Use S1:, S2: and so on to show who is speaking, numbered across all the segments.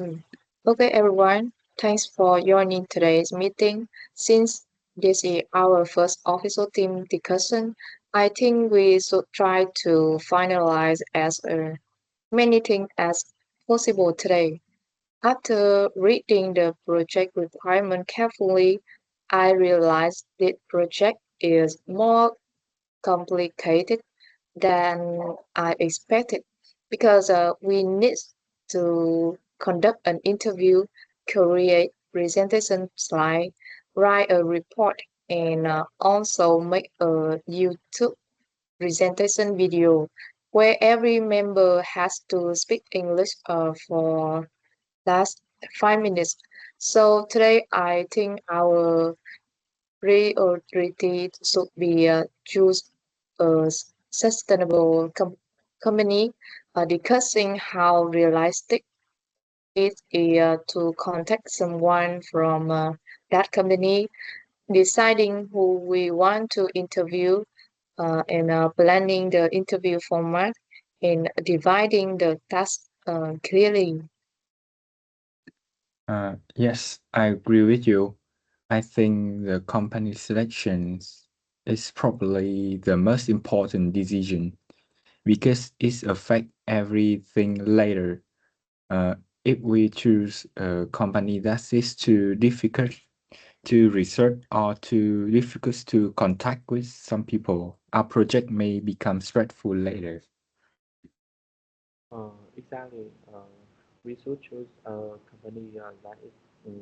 S1: Mm. Okay, everyone. Thanks for joining today's meeting. Since this is our first official team discussion, I think we should try to finalize as many things as possible today. After reading the project requirement carefully, I realized the project is more complicated than I expected because we need to conduct an interview, create presentation slide, write a report, and also make a YouTube presentation video where every member has to speak English for last 5 minutes. So today I think our priority should be choose a sustainable company, discussing how realistic it is to contact someone from that company, deciding who we want to interview, and planning the interview format, and dividing the task clearly.
S2: Yes, I agree with you. I think the company selections is probably the most important decision because it affects everything later. Uh, if we choose a company that is too difficult to research or too difficult to contact with some people, our project may become stressful later.
S3: Exactly. We should choose a company that is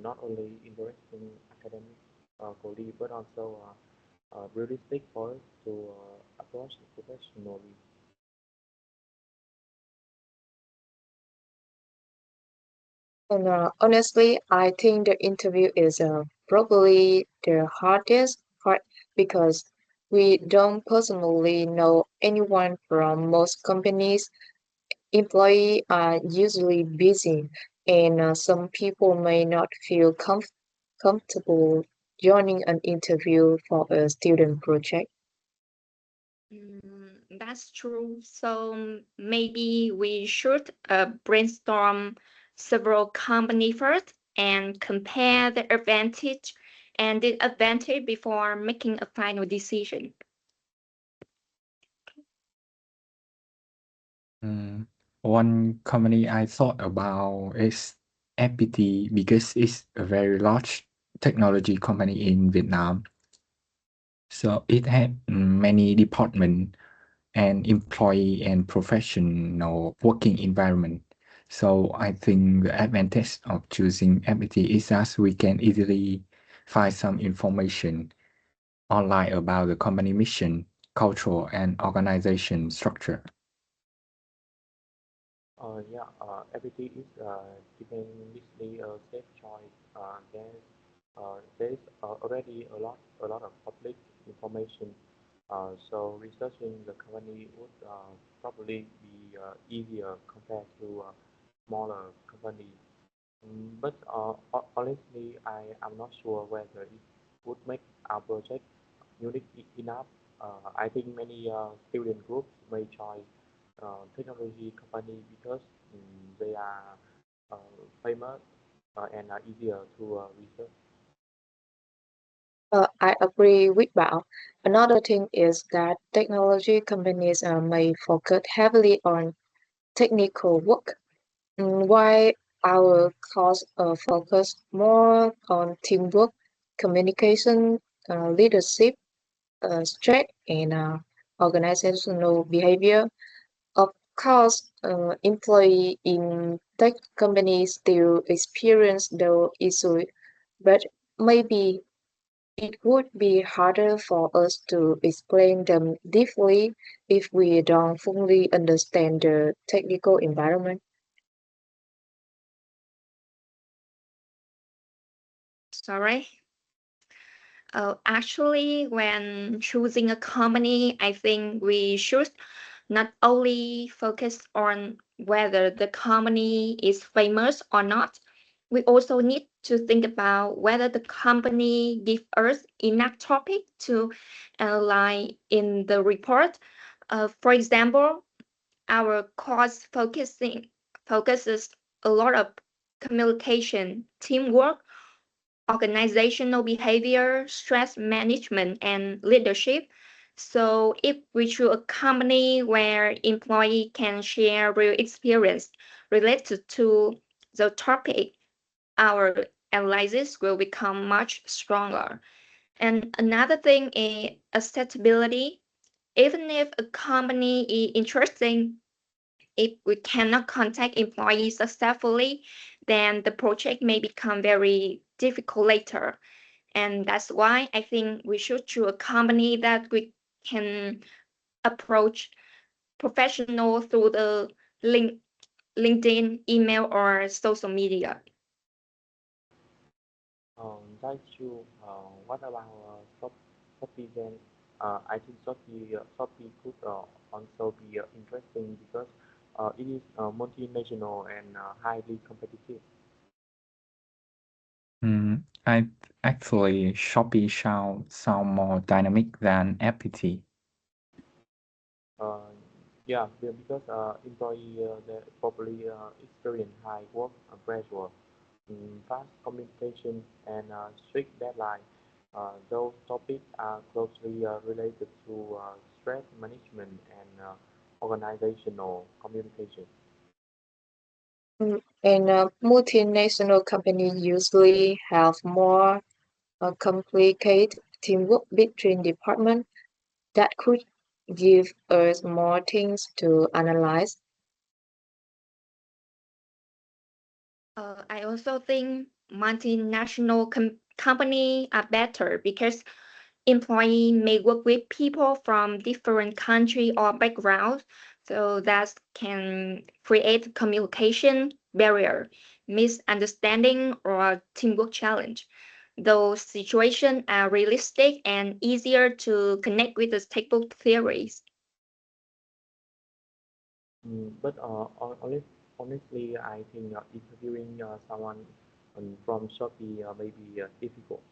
S3: not only interesting academically but also realistic for us to approach professionally.
S1: And honestly, I think the interview is probably the hardest part because we don't personally know anyone from most companies. Employees are usually busy, and some people may not feel comfortable joining an interview for a student project.
S4: That's true. So maybe we should brainstorm several company first and compare the advantage and disadvantage before making a final decision.
S2: Mm, One company I thought about is FPT because it's a very large technology company in Vietnam. So it had many departments and employee and professional working environment. So I think the advantage of choosing FPT is that we can easily find some information online about the company mission, culture, and organization structure.
S3: Everything is definitely a safe choice. There's already a lot of public information. So researching the company would probably be easier compared to a smaller company. But honestly, I am not sure whether it would make our project unique enough. I think many student groups may join technology company because they are uh, famous and are easier to research.
S1: I agree with Bao. Another thing is that technology companies may focus heavily on technical work. While our course focus more on teamwork, communication, leadership, strength, and organizational behavior. Of course, employee in tech companies still experience those issues, but maybe it would be harder for us to explain them deeply if we don't fully understand the technical environment.
S4: Sorry. Actually, when choosing a company, I think we should not only focus on whether the company is famous or not, we also need to think about whether the company gives us enough topic to outline in the report. For example, our course focuses a lot of communication, teamwork, organizational behavior, stress management, and leadership. So if we choose a company where employee can share real experience related to the topic, our analysis will become much stronger. And another thing is acceptability. Even if a company is interesting, if we cannot contact employees successfully, then the project may become very difficult later. And that's why I think we should choose a company that we can approach professional through the link, LinkedIn, email, or social media.
S3: That's true. What about Shopee then? I think Shopee could also be interesting because it is multinational and highly competitive.
S2: I actually Shopee sound more dynamic than FPT.
S3: Uh, yeah, because employee they probably experience high work pressure, fast communication, and strict deadline. Those topics are closely related to stress management and organizational communication.
S1: And multinational companies usually have more complicated teamwork between departments that could give us more things to analyze.
S4: I also think multinational company are better because employee may work with people from different country or backgrounds, so that can create communication barrier, misunderstanding, or teamwork challenge. Those situations are realistic and easier to connect with the stable theories.
S3: But honestly, I think interviewing someone from Shopee may be difficult.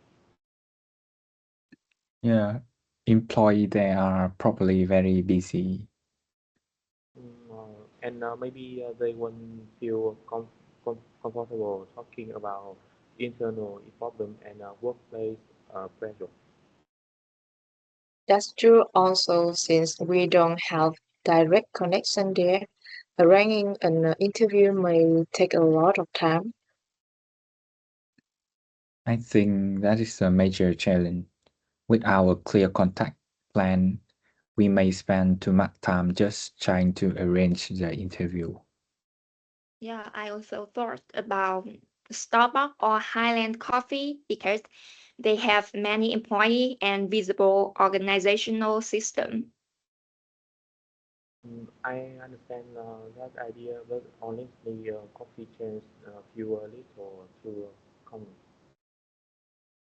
S2: Yeah, employee they are probably very busy.
S3: And maybe they won't feel comfortable talking about internal problem and workplace pressure.
S1: That's true also since we don't have direct connection there. Arranging an interview may take a lot of time.
S2: I think that is a major challenge. With our clear contact plan, we may spend too much time just trying to arrange the interview.
S4: Yeah, I also thought about Starbucks or Highland Coffee because they have many employee and visible organizational system.
S3: I understand that idea, but honestly, coffee chains feel a little too common.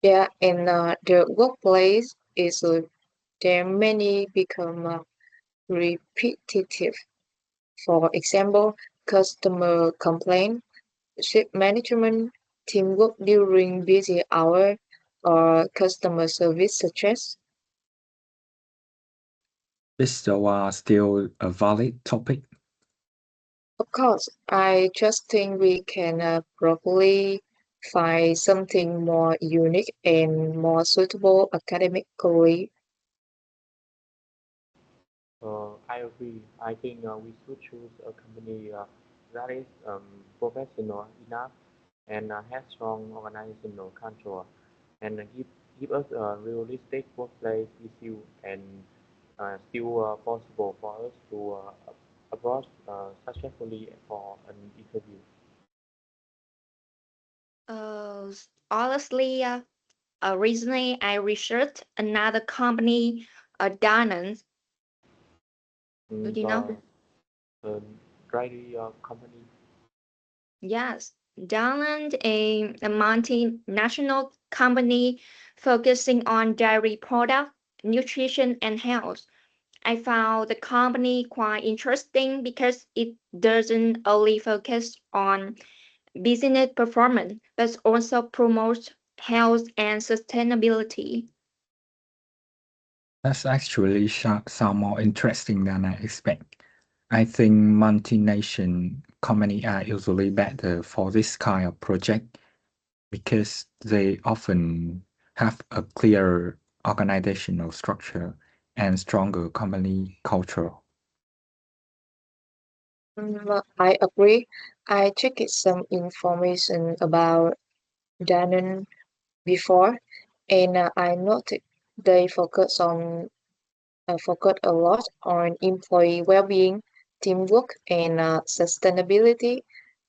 S1: Yeah, and the workplace is there many become repetitive. For example, customer complaint, shift management, teamwork during busy hour, or customer service stress.
S2: Is the still a valid topic?
S1: Of course, I just think we can probably find something more unique and more suitable academically.
S3: I agree. I think we should choose a company that is professional enough and has strong organizational control and give us a realistic workplace issue and still possible for us to approach successfully for an interview.
S4: Honestly, recently I researched another company, Danone. Do you know?
S3: The dairy company.
S4: Yes, Danone, a multinational company focusing on dairy product, nutrition, and health. I found the company quite interesting because it doesn't only focus on business performance, but also promotes health and sustainability.
S2: That's actually sound more interesting than I expect. I think multinational companies are usually better for this kind of project because they often have a clearer organizational structure and stronger company culture.
S1: I agree. I checked some information about Danone before, and I noted they focus a lot on employee well-being, teamwork, and sustainability.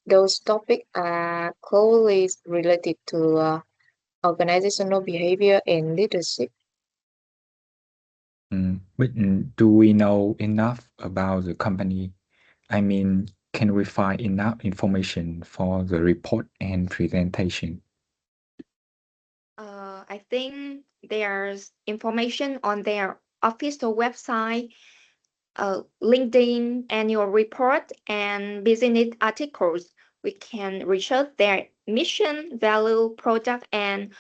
S1: Those topics are closely related to organizational behavior and leadership.
S2: But do we know enough about the company? I mean, can we find enough information for the report and presentation?
S4: I think there's information on their official website, LinkedIn annual report, and business articles. We can research their mission, value, product, and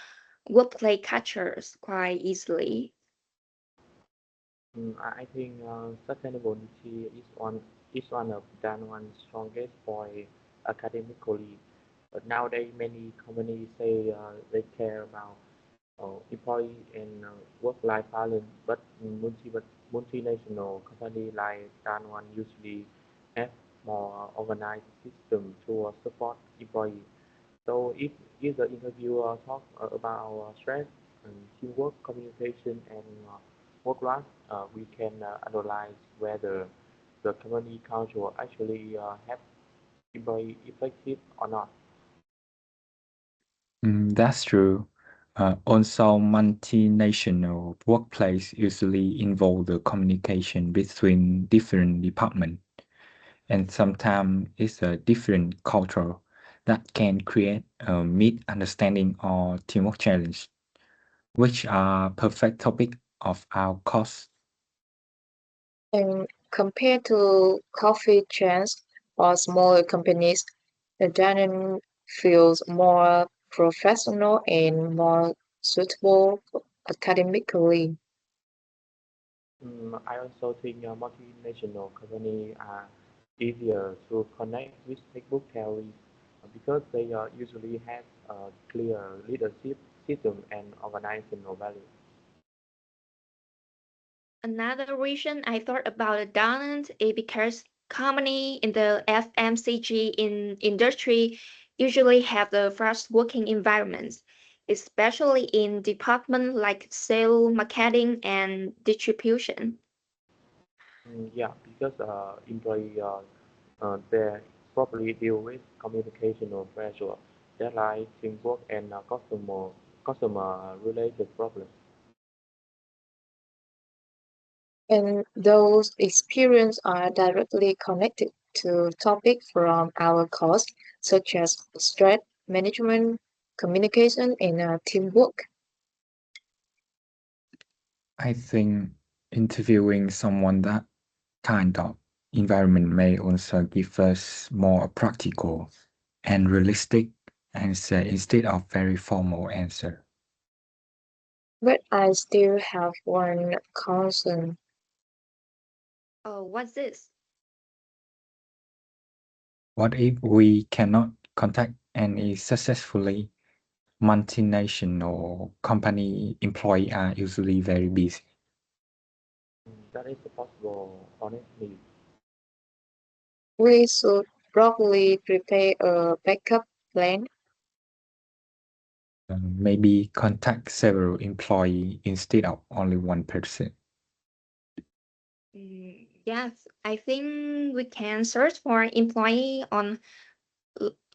S4: workplace cultures quite easily.
S3: I think sustainability is one of Dan's strongest point academically. But nowadays, many companies say they care about employee and work-life balance, but multinational companies like Danone usually have more organized system to support employees. So if the interviewer talk about stress and teamwork, communication, and work life, we can analyze whether the company culture actually have employee effective or not.
S2: That's true. Also, multinational workplace usually involve the communication between different departments, and sometimes it's a different culture that can create a misunderstanding or teamwork challenge, which are perfect topic of our course.
S1: And compared to coffee chains or smaller companies, the dining feels more professional and more suitable academically.
S3: I also think multinational companies are easier to connect with textbook theory because they usually have a clear leadership system and organizational value.
S4: Another reason I thought about a talent is because company in the FMCG industry usually have the fast working environments, especially in departments like sales, marketing, and distribution.
S3: Yeah, because employee they probably deal with communicational pressure, deadline, teamwork, and customer related problems.
S1: And those experiences are directly connected to topics from our course, such as stress management, communication, and teamwork.
S2: I think interviewing someone that kind of environment may also give us more practical and realistic answer instead of very formal answer.
S1: But I still have one concern.
S4: Oh, what's this?
S2: What if we cannot contact any successfully? Multinational company employees are usually very busy.
S3: That is possible, honestly.
S1: We should probably prepare a backup plan.
S2: Maybe contact several employees instead of only one person.
S4: Yes, I think we can search for employee on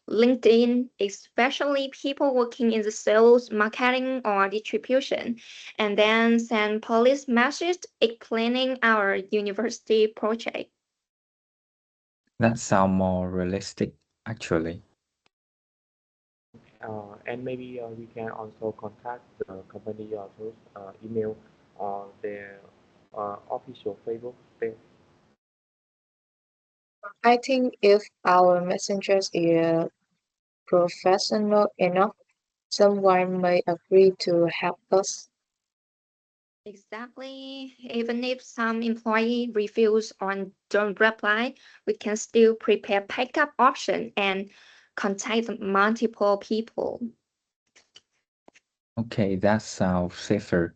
S4: LinkedIn, especially people working in the sales, marketing, or distribution, and then send police message explaining our university project.
S2: That sounds more realistic, actually.
S3: And maybe we can also contact the company through email or their official Facebook page.
S1: I think if our messengers is professional enough, someone may agree to help us.
S4: Exactly. Even if some employee refuse or don't reply, we can still prepare backup option and contact multiple people.
S2: Okay, that sounds safer.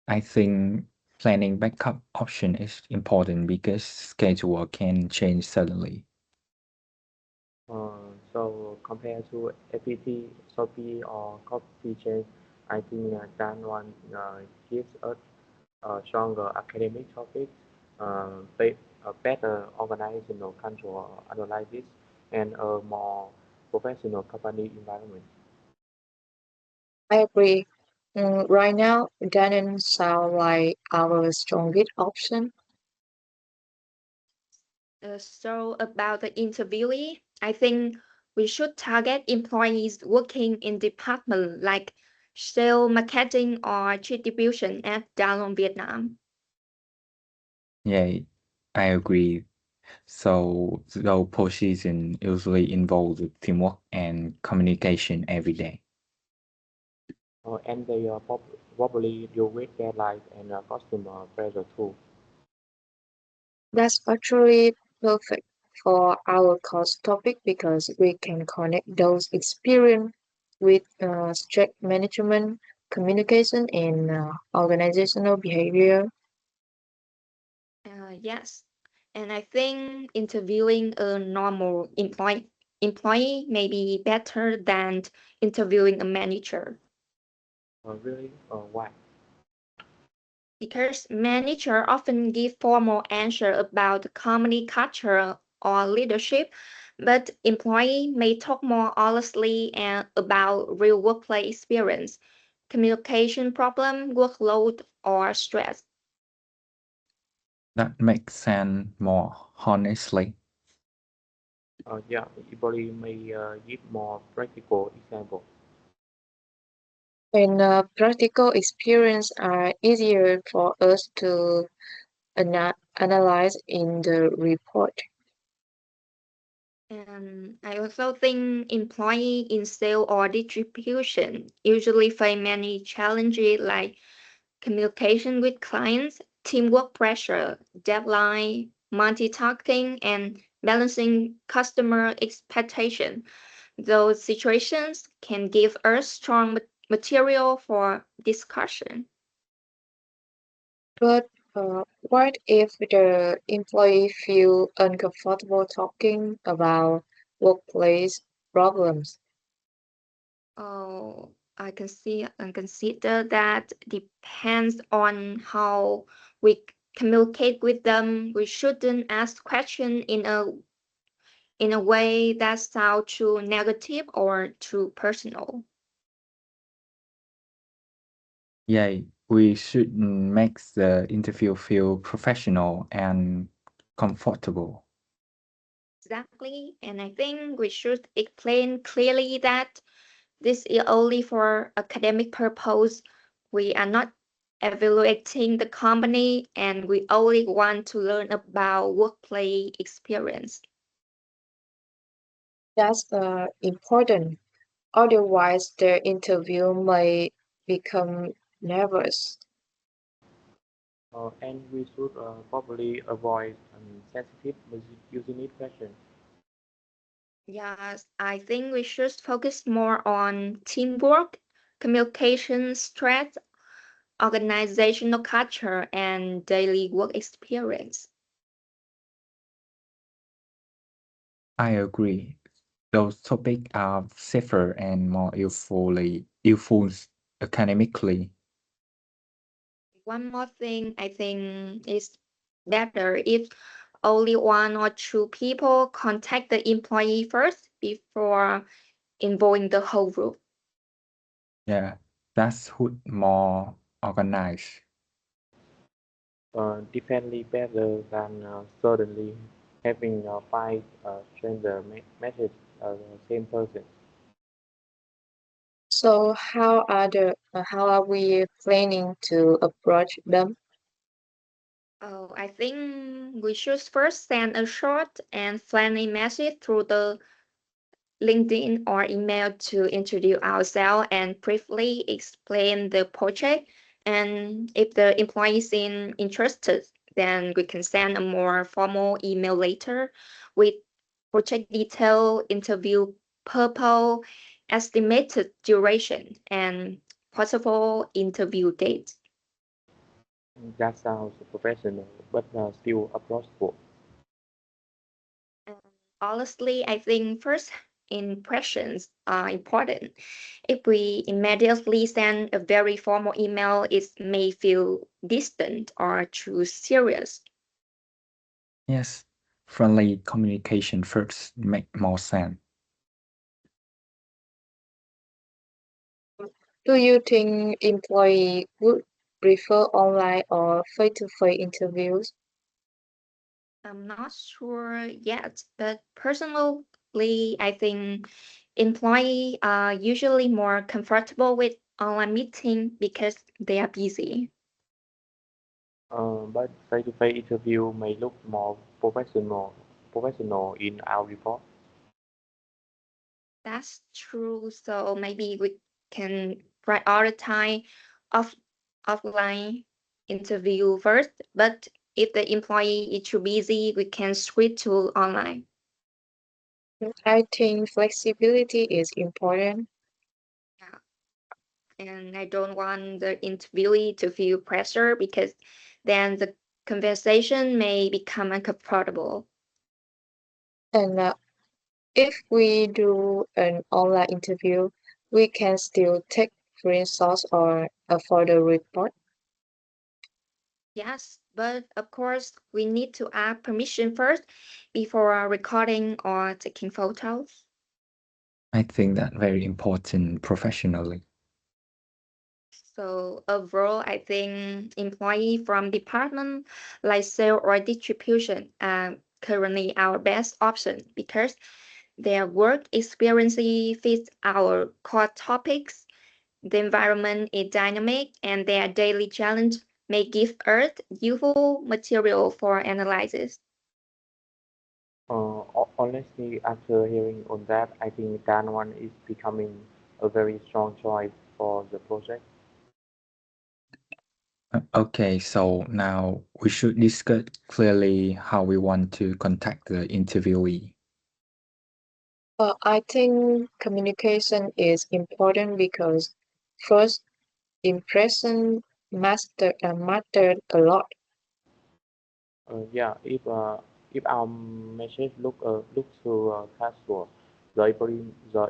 S2: I think planning backup option is important because schedule can change suddenly.
S3: So compared to APT, Shopee, or coffee chain, I think that one gives us a stronger academic topics, a better organizational control analysis, and a more professional company environment.
S1: I agree. Right now, it doesn't sound like our strongest option.
S4: So about the interviewee, I think we should target employees working in department like sales, marketing, or distribution at Dalong, Vietnam.
S2: Yeah, I agree. So the position usually involves teamwork and communication every day.
S3: And they probably deal with deadlines and customer pressure too.
S1: That's actually perfect for our course topic because we can connect those experience with strict management, communication, and organizational behavior.
S4: Yes, and I think interviewing a normal employee may be better than interviewing a manager
S3: Really, why?
S4: because manager often give formal answer about the company culture or leadership, but employee may talk more honestly and about real workplace experience, communication problem, workload, or stress.
S2: That makes sense more honestly.
S3: Yeah, everybody may give more practical example.
S1: And practical experience are easier for us to analyze in the report.
S4: And I also think employee in sale or distribution usually face many challenges like communication with clients, teamwork pressure, deadline, multitasking, and balancing customer expectation. Those situations can give us strong material for discussion.
S1: But what if the employee feel uncomfortable talking about workplace problems?
S4: Oh, I can see and consider that depends on how we communicate with them. We shouldn't ask question in a way that sounds too negative or too personal.
S2: Yeah, we should make the interview feel professional and comfortable.
S4: Exactly, and I think we should explain clearly that this is only for academic purpose. We are not evaluating the company, and we only want to learn about workplace experience.
S1: That's important. Otherwise, the interview may become nervous.
S3: And we should probably avoid sensitive using questions.
S4: Yes, I think we should focus more on teamwork, communication strength, organizational culture, and daily work experience.
S2: I agree. Those topics are safer and more useful academically.
S4: One more thing I think is better if only one or two people contact the employee first before involving the whole group.
S2: Yeah, that's who more organized.
S3: Definitely better than suddenly having five stranger message the same person.
S1: So, how are we planning to approach them?
S4: Oh, I think we should first send a short and friendly message through the LinkedIn or email to introduce ourselves and briefly explain the project And if the employee seems interested, then we can send a more formal email later with project detail, interview purpose, estimated duration, and possible interview date.
S3: That sounds professional, but still approachable.
S4: And honestly, I think first impressions are important. If we immediately send a very formal email, it may feel distant or too serious.
S2: Yes, friendly communication first make more sense.
S1: Do you think employee would prefer online or face-to-face interviews?
S4: I'm not sure yet, but personally, I think employees are usually more comfortable with online meeting because they are busy.
S3: But face-to-face interview may look more professional in our report.
S4: That's true. So maybe we can prioritize off offline interview first. But if the employee is too busy, we can switch to online.
S1: I think flexibility is important.
S4: Yeah. And I don't want the interviewee to feel pressure because then the conversation may become uncomfortable.
S1: And if we do an online interview, we can still take screenshots or a photo report.
S4: Yes, but of course, we need to ask permission first before recording or taking photos.
S2: I think that very important professionally.
S4: So overall, I think employee from department like sales or distribution are currently our best option because their work experience fits our core topics. The environment is dynamic, and their daily challenge may give us useful material for analysis.
S3: Honestly, after hearing on that, I think that one is becoming a very strong choice for the project.
S2: Okay, so now we should discuss clearly how we want to contact the interviewee.
S1: I think communication is important because first impression mattered a lot.
S3: Yeah, if our message looks too casual, the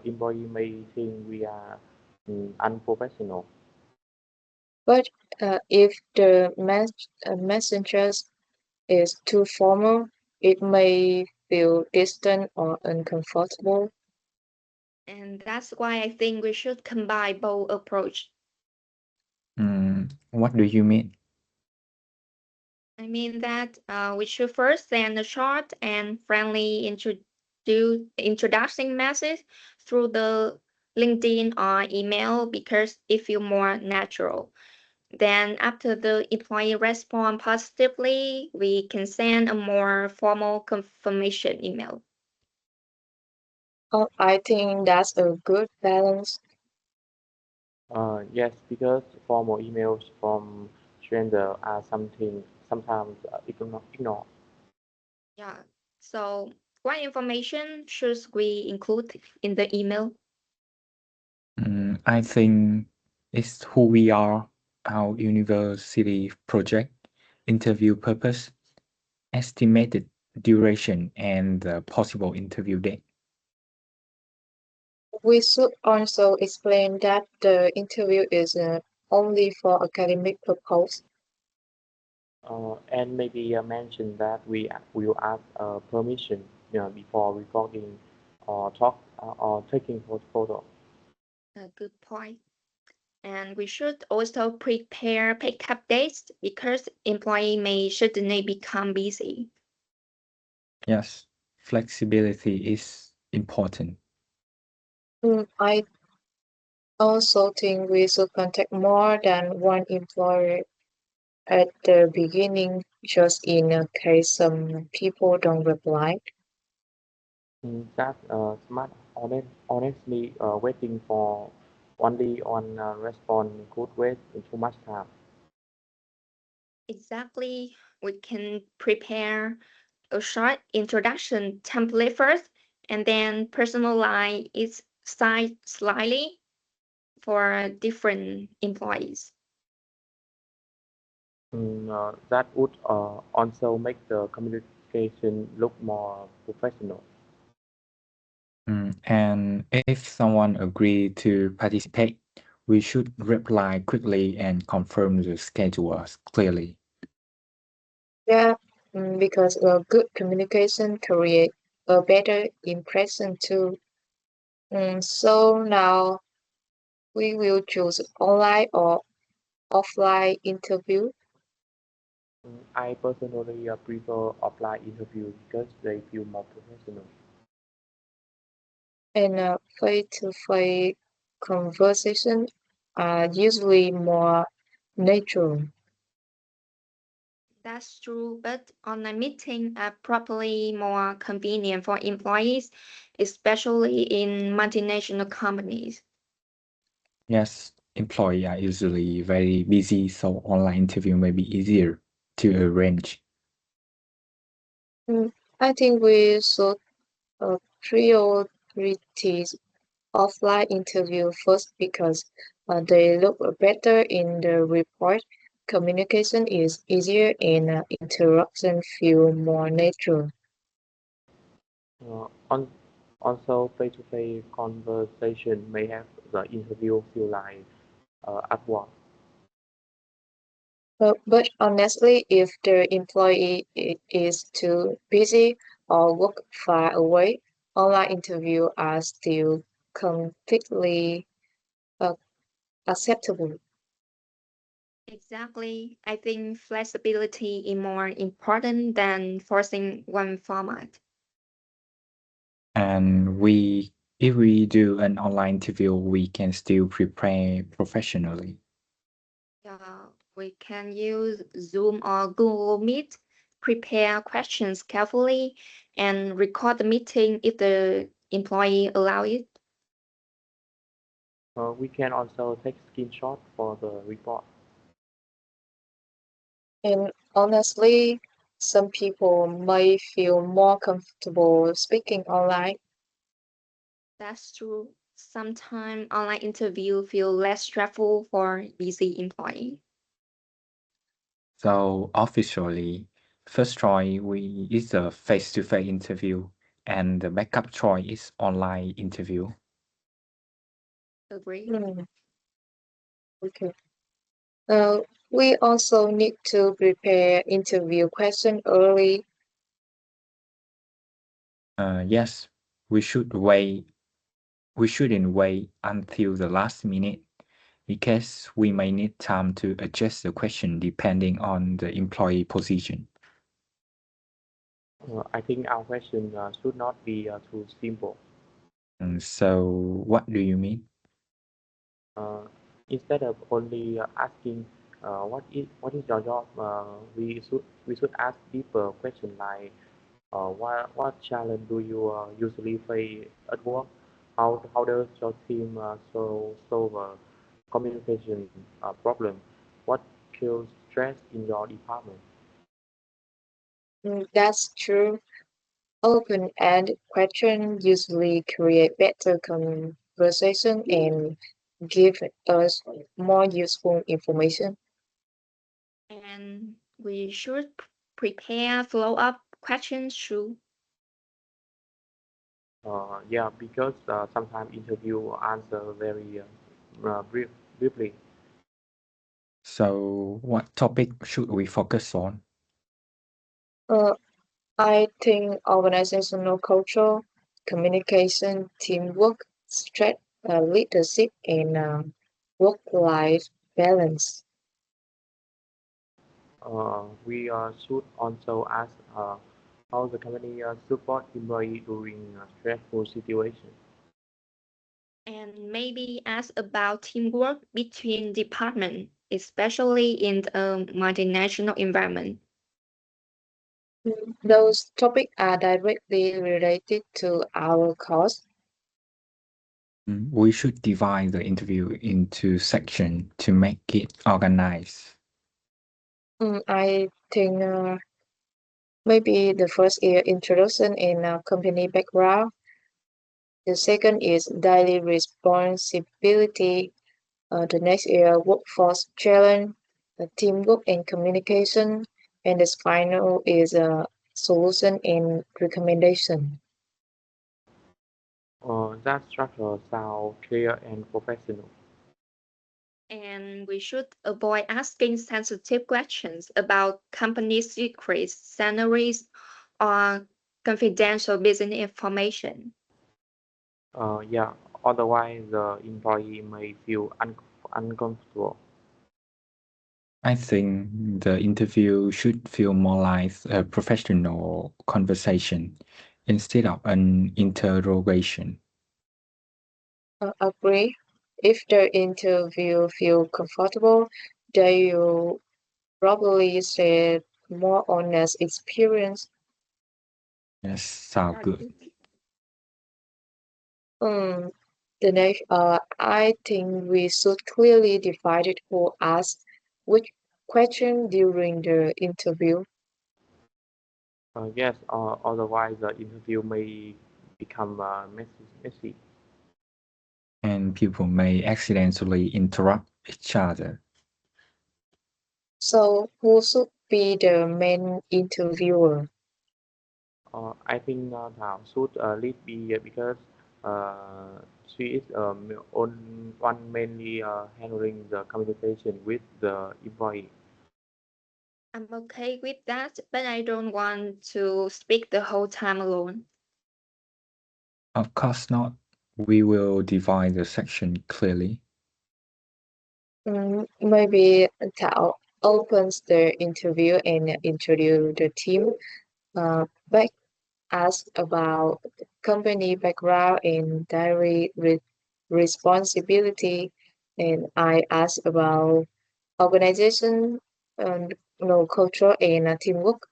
S3: employee may think we are unprofessional.
S1: But if the messenger is too formal, it may feel distant or uncomfortable.
S4: And that's why I think we should combine both approach.
S2: What do you mean?
S4: I mean that we should first send a short and friendly introduction message through the LinkedIn or email because it feels more natural. Then after the employee respond positively, we can send a more formal confirmation email.
S1: Oh, I think that's a good balance.
S3: Yes, because formal emails from stranger are sometimes ignored.
S4: Yeah. So what information should we include in the email?
S2: I think it's who we are, our university project, interview purpose, estimated duration, and the possible interview date.
S1: We should also explain that the interview is only for academic purpose.
S3: And maybe mention that we will ask permission, before recording or taking photo.
S4: A good point. And we should also prepare pickup dates because employee may suddenly become busy.
S2: Yes, flexibility is important.
S1: I also think we should contact more than one employer at the beginning, just in case some people don't reply.
S3: That's smart. Honestly, waiting for only one response could waste too much time.
S4: Exactly. We can prepare a short introduction template first and then personalize its size slightly for different employees.
S3: That would also make the communication look more professional.
S2: And if someone agree to participate, we should reply quickly and confirm the schedules clearly.
S1: Yeah, because a good communication create a better impression too. So now we will choose online or offline interview,
S3: I personally prefer offline interviews because they feel more professional.
S1: and face-to-face conversation are usually more natural.
S4: That's true, but online meetings are probably more convenient for employees, especially in multinational companies.
S2: Yes, employees are usually very busy, so online interview may be easier to arrange.
S1: Mm, I think we should prioritize offline interview first because they look better in the report. Communication is easier and interaction feel more natural.
S3: On, Also, face-to-face conversation may have the interview feel like awkward.
S1: But honestly, if the employee is too busy or work far away, online interview are still completely uh, acceptable.
S4: Exactly. I think flexibility is more important than forcing one format.
S2: And if we do an online interview, we can still prepare professionally.
S4: We can use Zoom or Google Meet, prepare questions carefully, and record the meeting if the employee allow it.
S3: We can also take screenshot for the report.
S1: And honestly, some people may feel more comfortable speaking online.
S4: That's true. Sometimes online interview feel less stressful for busy employee.
S2: So officially, first choice we is a face-to-face interview, and the backup choice is online interview.
S4: Agree?
S1: Hmm, okay. Uh, we also need to prepare interview question early.
S2: Yes, we should wait. We shouldn't wait until the last minute because we may need time to adjust the question depending on the employee position.
S3: I think our question should not be too simple.
S2: So what do you mean?
S3: Uh, Instead of only asking what is your job, we should ask deeper questions like what challenge do you usually face at work? How does your team solve a communication problem? What kills stress in your department?
S1: That's true. Open-ended questions usually create better conversation and give us more useful information.
S4: And we should prepare follow-up questions too.
S3: Yeah, because sometimes interview answer very briefly.
S2: So what topic should we focus on?
S1: Uh, I think organizational culture, communication, teamwork, stress, leadership, and work-life balance.
S3: We should also ask how the company support employee during stressful situations.
S4: And maybe ask about teamwork between departments, especially in a multinational environment.
S1: Those topics are directly related to our course.
S2: We should divide the interview into sections to make it organized.
S1: I think maybe the first is introduction in company background. The second is daily responsibility. The next is workforce challenge, teamwork and communication. And the final is solution and recommendation.
S3: That structure sounds clear and professional.
S4: And we should avoid asking sensitive questions about company secrets, salaries, or confidential business information.
S3: Yeah, otherwise the employee may feel uncomfortable.
S2: I think the interview should feel more like a professional conversation instead of an interrogation.
S1: Agree. If the interview feel comfortable, they will probably share more honest experience.
S2: Yes, sound good.
S1: Um, the next, I think we should clearly divide it who asks which question during the interview.
S3: Yes, otherwise the interview may become messy.
S2: And people may accidentally interrupt each other.
S1: So, who should be the main interviewer?
S3: I think Thảo should lead be because she is one mainly handling the communication with the employee.
S4: I'm okay with that, but I don't want to speak the whole time alone.
S2: Of course not. We will divide the section clearly.
S1: Maybe Tao opens the interview and introduce the team. Back ask about company background and diary responsibility, and I ask about organization and culture and teamwork.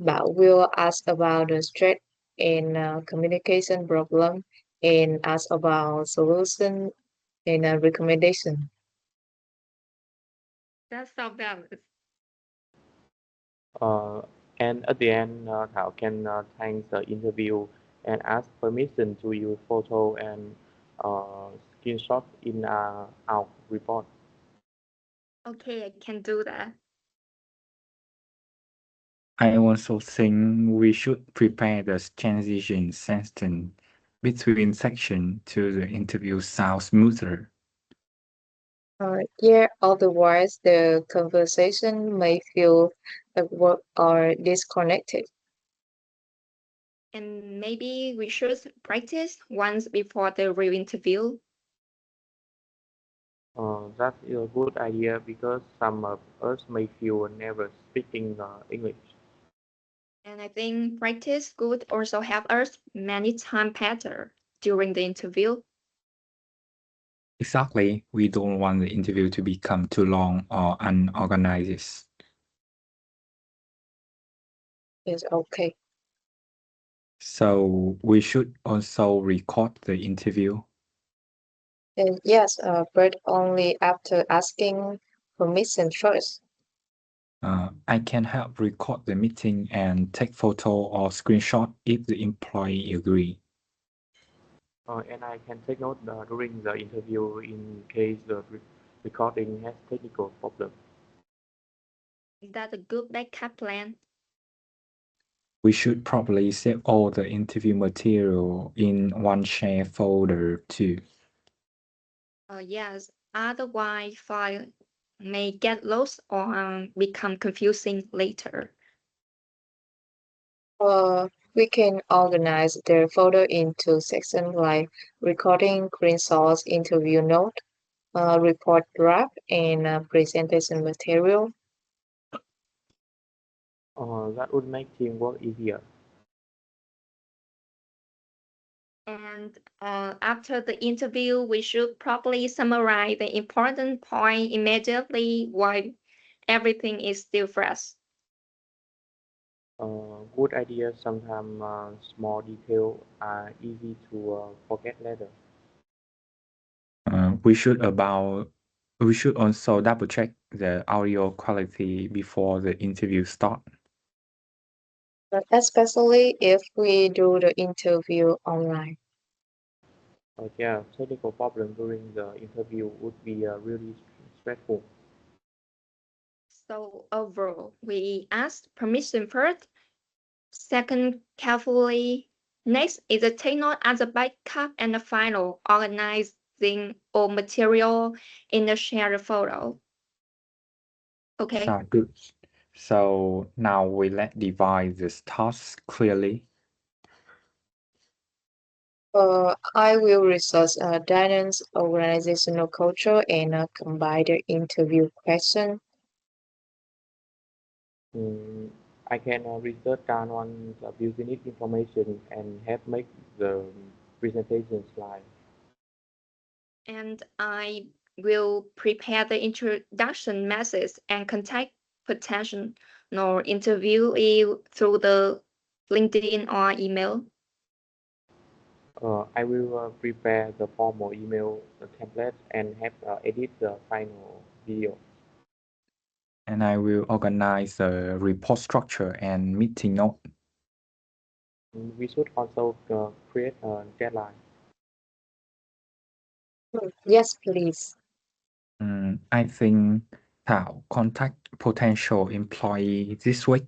S1: But we'll ask about the stress and communication problem, and ask about solution and recommendation.
S4: That's so balanced.
S3: Uh, and at the end, Thảo can thank the interview and ask permission to use photo and uh, screenshot in our report.
S4: Okay, I can do that.
S2: I also think we should prepare the transition sentence between section to the interview sound smoother.
S1: Yeah, otherwise the conversation may feel awkward or disconnected.
S4: And maybe we should practice once before the real interview.
S3: That's a good idea because some of us may feel nervous speaking English.
S4: And I think practice could also help us many times better during the interview.
S2: Exactly, we don't want the interview to become too long or unorganized.
S1: It's okay.
S2: So we should also record the interview.
S1: And yes, but only after asking permission first.
S2: I can help record the meeting and take photo or screenshot if the employee agree.
S3: And I can take note during the interview in case the recording has technical problem.
S4: That's a good backup plan.
S2: We should probably save all the interview material in one share folder too.
S4: Yes, otherwise file may get lost or become confusing later.
S1: We can organize the photo into sections like recording, screenshots, interview note, report draft, and presentation material.
S3: That would make teamwork easier.
S4: And after the interview, we should probably summarize the important point immediately while everything is still fresh.
S3: Good ideas sometimes small details are easy to forget later.
S2: We should about We should also double check the audio quality before the interview start.
S1: But especially if we do the interview online.
S3: Yeah, technical problem during the interview would be really stressful.
S4: So overall, we asked permission first, second carefully. Next is a take note as a backup, and the final organizing all material in a shared photo. Okay.
S2: Sound good. So now we let divide this task clearly.
S1: I will research Danon's organizational culture and combine the interview question.
S3: Mm, I can research down on the business information and help make the presentation slide.
S4: And I will prepare the introduction message and contact potential interviewee through the LinkedIn or email.
S3: I will prepare the formal email template and have edit the final video.
S2: And I will organize a report structure and meeting note.
S3: We should also create a deadline.
S1: Yes, please.
S2: I think Thảo contact potential employee this week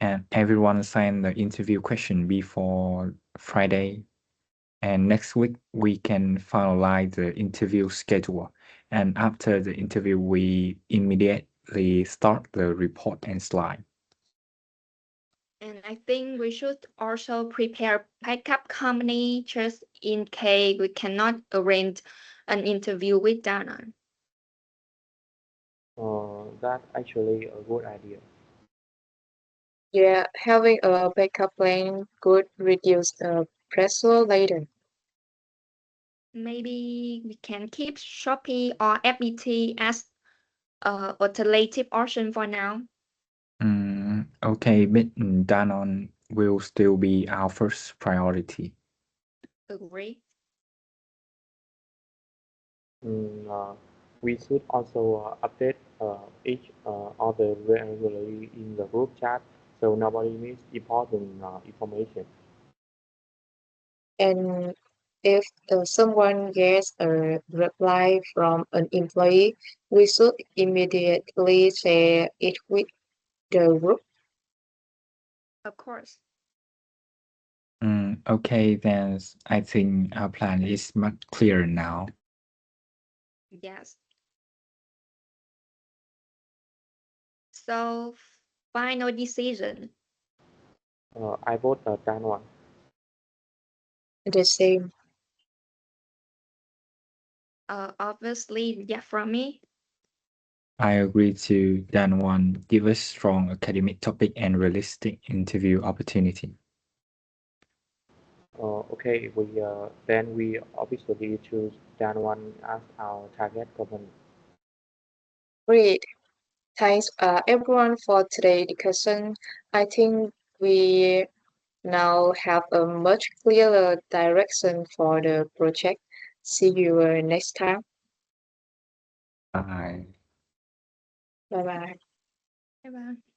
S2: and everyone send the interview question before Friday. And next week we can finalize the interview schedule. And after the interview, we immediately start the report and slide.
S4: And I think we should also prepare backup company just in case we cannot arrange an interview with Dana.
S3: That's actually a good idea.
S1: Yeah, having a backup plan could reduce the pressure later.
S4: Maybe we can keep Shopee or FBT as an alternative option for now.
S2: Okay, but Danone will still be our first priority.
S4: Agree.
S3: We should also update each other regularly in the group chat so nobody miss important information.
S1: And if someone gets a reply from an employee, we should immediately share it with the group.
S4: Of course.
S2: Okay, then I think our plan is much clearer now.
S4: Yes. So, final decision.
S3: I vote Dan one.
S1: The same.
S4: Obviously, yeah, from me.
S2: I agree to Dan one, give us strong academic topic and realistic interview opportunity.
S3: Okay, then we obviously choose Dan one as our target company.
S1: Great. Thanks everyone for today's discussion. I think we now have a much clearer direction for the project. See you next time.
S2: Bye.
S1: Bye bye.
S4: Bye bye.